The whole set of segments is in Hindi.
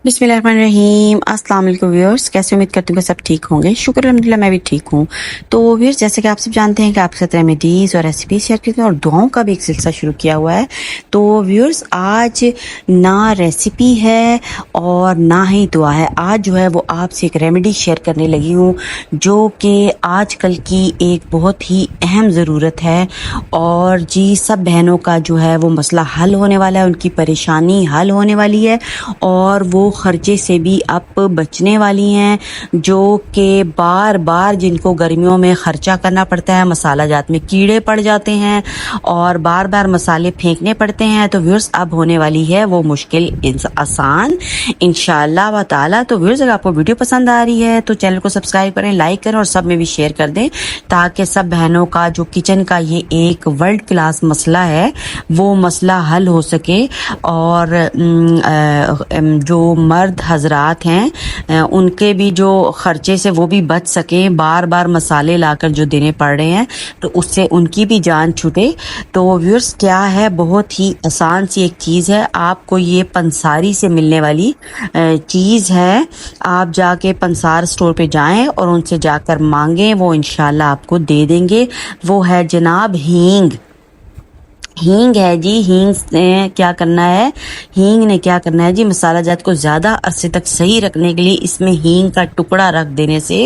बिस्मिल्लाहिर्रहमानिर्रहीम। अस्सलाम वालेकुम व्यूअर्स, कैसे उम्मीद करती हूँ कि सब ठीक होंगे। शुक्र अल्हम्दुलिल्लाह मैं भी ठीक हूँ। तो व्यूअर्स, जैसे कि आप सब जानते हैं कि आपके साथ रेमेडीज़ और रेसिपी शेयर करते हैं और दुआओं का भी एक सिलसिला शुरू किया हुआ है। तो व्यूअर्स, आज ना रेसिपी है और ना ही दुआ है। आज जो है वो आपसे एक रेमेडी शेयर करने लगी हूँ जो कि आजकल की एक बहुत ही अहम ज़रूरत है और जी सब बहनों का जो है वो मसला हल होने वाला है, उनकी परेशानी हल होने वाली है और वो खर्चे से भी अब बचने वाली हैं, जो कि बार बार जिनको गर्मियों में खर्चा करना पड़ता है, मसाला जात में कीड़े पड़ जाते हैं और बार बार मसाले फेंकने पड़ते हैं। तो व्यूअर्स, अब होने वाली है वो मुश्किल आसान इंशाअल्लाह व ताला। तो व्यूअर्स, अगर आपको वीडियो पसंद आ रही है तो चैनल को सब्सक्राइब करें, लाइक करें और सब में भी शेयर कर दें ताकि सब बहनों का जो किचन का ये एक वर्ल्ड क्लास मसला है वो मसला हल हो सके और जो मर्द हजरात हैं उनके भी जो खर्चे से वो भी बच सकें। बार बार मसाले लाकर जो देने पड़ रहे हैं तो उससे उनकी भी जान छूटे। तो व्यूअर्स, क्या है, बहुत ही आसान सी एक चीज़ है। आपको ये पंसारी से मिलने वाली चीज़ है। आप जाके पंसार स्टोर पे जाएं और उनसे जाकर मांगें, वो इंशाल्लाह आपको दे देंगे। वो है जनाब हींग। हींग है जी। हींग ने क्या करना है, हींग ने क्या करना है जी, मसाला जात को ज़्यादा अरसे तक सही रखने के लिए इसमें हींग का टुकड़ा रख देने से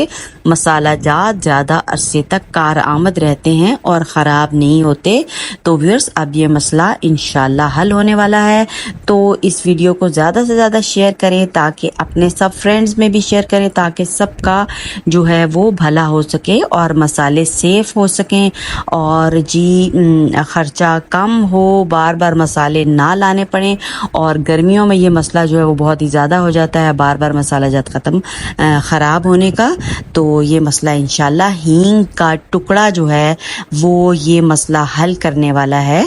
मसाला जात ज़्यादा अरसे तक कारआमद रहते हैं और ख़राब नहीं होते। तो व्यूअर्स, अब ये मसला इंशाल्लाह हल होने वाला है। तो इस वीडियो को ज़्यादा से ज़्यादा शेयर करें ताकि अपने सब फ्रेंड्स में भी शेयर करें ताकि सबका जो है वो भला हो सके और मसाले सेफ़ हो सकें और जी ख़र्चा कम हो, बार बार मसाले ना लाने पड़ें। और गर्मियों में ये मसला जो है वो बहुत ही ज़्यादा हो जाता है, बार बार मसाला जात ख़त्म ख़राब होने का। तो ये मसला इंशाल्लाह हींग का टुकड़ा जो है वो ये मसला हल करने वाला है।